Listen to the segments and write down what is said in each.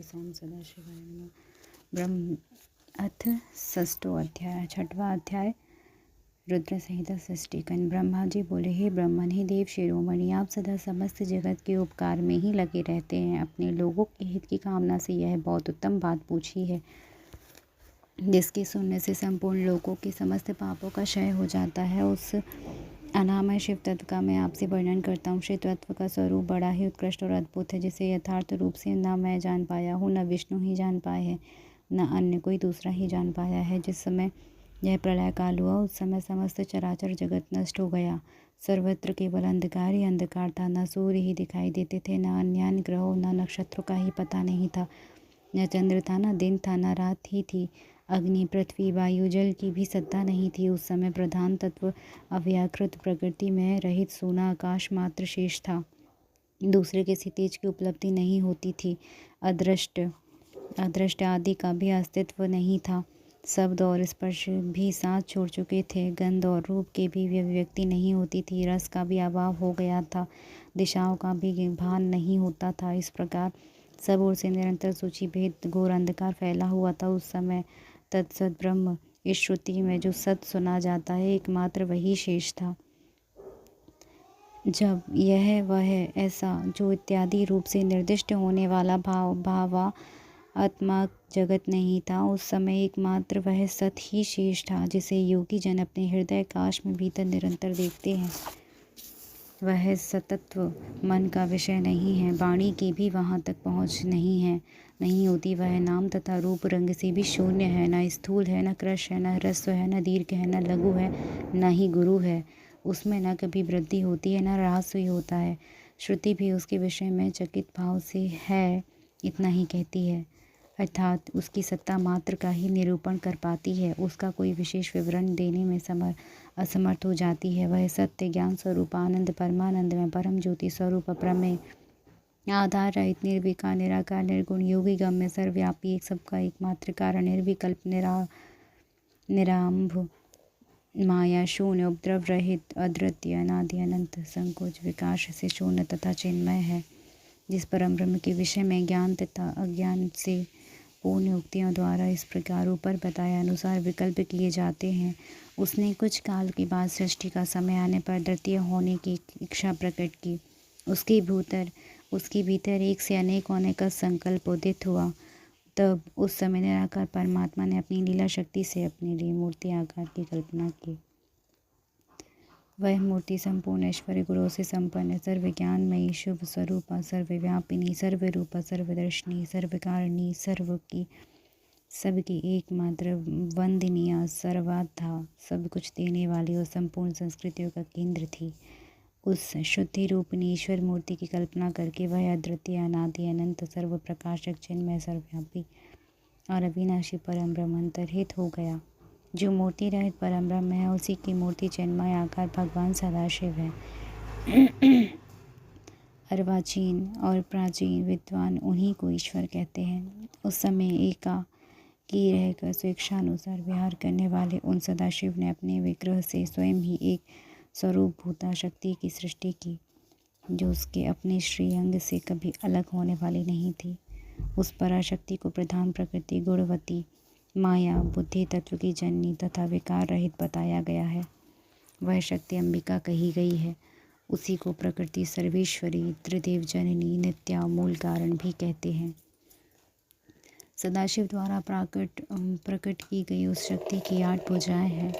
ओम सदाशिवाय नमः। ब्रह्म अथ षष्ठो अध्याय, छठवां अध्याय, रुद्र संहिता षष्ठी खंड। ब्रह्मा जी बोले, हे ब्रह्मन, हे देव शिरोमणि, आप सदा समस्त जगत के उपकार में ही लगे रहते हैं। अपने लोगों के हित की कामना से यह बहुत उत्तम बात पूछी है, जिसके सुनने से संपूर्ण लोगों के समस्त पापों का क्षय हो जाता है। उस अनामय शिव तत्व का मैं आपसे वर्णन करता हूँ। शिव तत्व का स्वरूप बड़ा ही उत्कृष्ट और अद्भुत है, जिसे यथार्थ रूप से न मैं जान पाया हूँ, न विष्णु ही जान पाए हैं, न अन्य कोई दूसरा ही जान पाया है। जिस समय यह प्रलय काल हुआ, उस समय समस्त चराचर जगत नष्ट हो गया। सर्वत्र केवल अंधकार ही अंधकार था। न सूर्य ही दिखाई देते थे, न अन्य ग्रहों, न नक्षत्रों का ही पता नहीं था। न चंद्र था, न दिन था, न रात ही थी। अग्नि, पृथ्वी, वायु, जल की भी सत्ता नहीं थी। उस समय प्रधान तत्व अव्याकृत प्रकृति में रहित सोना आकाश मात्र शेष था। दूसरे किसी तेज की उपलब्धि नहीं होती थी। अदृष्ट आदि का भी अस्तित्व नहीं था। शब्द और स्पर्श भी साथ छोड़ चुके थे। गंध और रूप की भी अभिव्यक्ति नहीं होती थी। रस का भी अभाव हो गया था। दिशाओं का भी भान नहीं होता था। इस प्रकार सब ओर से निरंतर सूची भेद घोर अंधकार फैला हुआ था। उस समय तत्सत ब्रह्म, इस श्रुति में जो सत सुना जाता है, एकमात्र वही शेष था। जब यह वह ऐसा जो इत्यादि रूप से निर्दिष्ट होने वाला भावात्मक जगत नहीं था, उस समय एकमात्र वह सत ही शेष था, जिसे योगी जन अपने हृदय काश में भीतर निरंतर देखते हैं। वह सतत्व मन का विषय नहीं है, वाणी की भी वहाँ तक पहुँच नहीं होती। वह नाम तथा रूप रंग से भी शून्य है। न स्थूल है, न कृश है, न ह्रस्व है, न दीर्घ है, न लघु है, न ही गुरु है। उसमें न कभी वृद्धि होती है, न ह्रास ही होता है। श्रुति भी उसके विषय में चकित भाव से है इतना ही कहती है, अर्थात उसकी सत्ता मात्र का ही निरूपण कर पाती है। उसका कोई विशेष विवरण देने में असमर्थ हो जाती है। वह सत्य, ज्ञान स्वरूप, आनंद, परमानंद में परम ज्योति स्वरूप, अप्रमेय, आधार रहित, निर्विकार, निराकार, निर्गुण, योगी गम्य, सर्वव्यापी, एक सबका एकमात्र कारण, निर्विकल्प, निरांभ, माया शून्य, उपद्रव रहित, अद्वितीय, अनादि, अनंत, संकोच, विकास से शून्य तथा चिन्मय है। जिस परम ब्रह्म के विषय में ज्ञान तथा अज्ञान से पूर्ण उक्तियों द्वारा इस प्रकार ऊपर बताए अनुसार विकल्प किए जाते हैं, उसने कुछ काल के बाद सृष्टि का समय आने पर द्वितीय होने की इच्छा प्रकट की। उसके भीतर एक से अनेक होने का संकल्प उदित हुआ। तब उस समय निराकार परमात्मा ने अपनी लीला शक्ति से अपने लिए मूर्ति आकार की कल्पना की। वह मूर्ति संपूर्ण ऐश्वर्य गुणों से संपन्न, सर्वज्ञानमयी, शुभ स्वरूपा, सर्वव्यापिनी, सर्वरूपा, सर्वदर्शिनी, सर्वकारिणी, सबकी एकमात्र वंदनीय, सर्वाधा, सब कुछ देने वाली और संपूर्ण संस्कृतियों का केंद्र थी। उस शुद्धि रूपिणी ईश्वर मूर्ति की कल्पना करके वह अद्वितीय, अनादि, अनंत, सर्व प्रकाशक, चिन्मय, सर्वव्यापी और अविनाशी परम ब्रह्म अंतर्हित हो गया। जो मूर्ति रहित परम ब्रह्म है, उसी की मूर्ति चिन्मय आकार भगवान सदाशिव है। अर्वाचीन और प्राचीन विद्वान उन्हीं को ईश्वर कहते हैं। उस समय एकाकी रहकर स्वेच्छानुसार विहार करने वाले उन सदाशिव ने अपने विग्रह से स्वयं ही एक स्वरूप भूता शक्ति की सृष्टि की, जो उसके अपने श्रीअंग से कभी अलग होने वाली नहीं थी। उस पराशक्ति को प्रधान प्रकृति, गुणवती, माया, बुद्धि तत्व की जननी तथा विकार रहित बताया गया है। वह शक्ति अंबिका कही गई है। उसी को प्रकृति, सर्वेश्वरी, त्रिदेव जननी, नित्या, मूल कारण भी कहते हैं। सदाशिव द्वारा प्रकट की गई उस शक्ति की 8 भुजाएं हैं।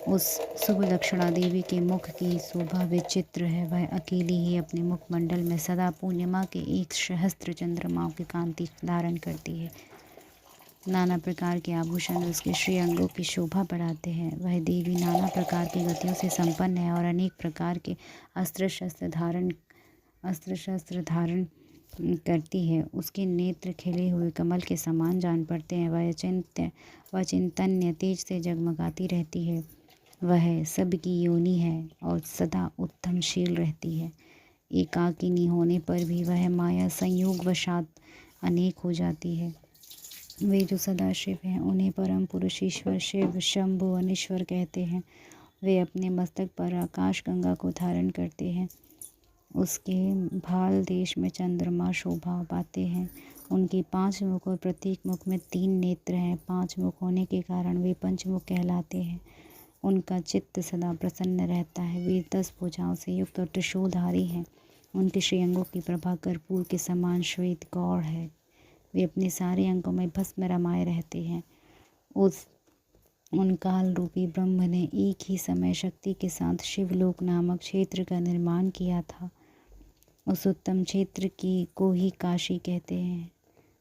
उस शुभ लक्षणा देवी के मुख की शोभा विचित्र है। वह अकेली ही अपने मुखमंडल में सदा पूर्णिमा के 1 सहस्त्र चंद्रमाओं की कांति धारण करती है। नाना प्रकार के आभूषण उसके श्री अंगों की शोभा बढ़ाते हैं। वह देवी नाना प्रकार की गतियों से संपन्न है और अनेक प्रकार के अस्त्र शस्त्र धारण करती है। उसके नेत्र खिले हुए कमल के समान जान पड़ते हैं। वह चिंतन्य तेज से जगमगाती रहती है। वह सबकी योनि है और सदा उत्तमशील रहती है। एकाकिनी होने पर भी वह माया संयोग वशात अनेक हो जाती है। वे जो सदाशिव हैं, उन्हें परम पुरुष ईश्वर शिव, शंभु, अनीश्वर कहते हैं। वे अपने मस्तक पर आकाश गंगा को धारण करते हैं। उसके भाल देश में चंद्रमा शोभा पाते हैं। उनके 5 मुख और प्रत्येक मुख में 3 नेत्र हैं। 5 मुख होने के कारण वे पंचमुख कहलाते हैं। उनका चित्त सदा प्रसन्न रहता है। वे 10 भुजाओं से युक्त और त्रिशूलधारी हैं। उनके श्रीअंगों की प्रभा कर्पूर के समान श्वेत गौड़ है। वे अपने सारे अंगों में भस्म रमाए रहते हैं। उन काल रूपी ब्रह्म ने एक ही समय शक्ति के साथ शिवलोक नामक क्षेत्र का निर्माण किया था। उस उत्तम क्षेत्र को ही काशी कहते हैं।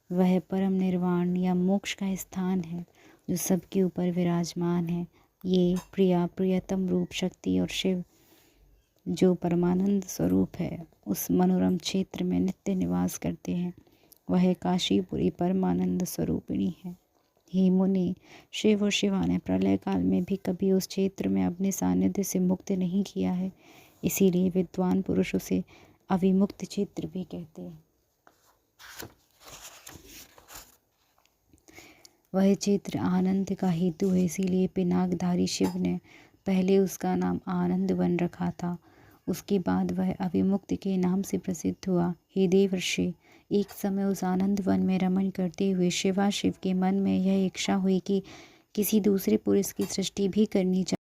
वह परम निर्वाण या मोक्ष का स्थान है जो सबके ऊपर विराजमान है। ये प्रियतम रूप शक्ति और शिव जो परमानंद स्वरूप है उस मनोरम क्षेत्र में नित्य निवास करते हैं। वह काशीपुरी परमानंद स्वरूपिणी है। हे मुनि, शिव और शिवा ने प्रलय काल में भी कभी उस क्षेत्र में अपने सानिध्य से मुक्त नहीं किया है। इसीलिए विद्वान पुरुष उसे अविमुक्त क्षेत्र भी कहते हैं। वह क्षेत्र आनंद का हेतु है, इसीलिए पिनाकधारी शिव ने पहले उसका नाम आनंद वन रखा था। उसके बाद वह अविमुक्त के नाम से प्रसिद्ध हुआ। हे देवर्षि, एक समय उस आनंद वन में रमण करते हुए शिव के मन में यह इच्छा हुई कि किसी दूसरे पुरुष की सृष्टि भी करनी चाहिए।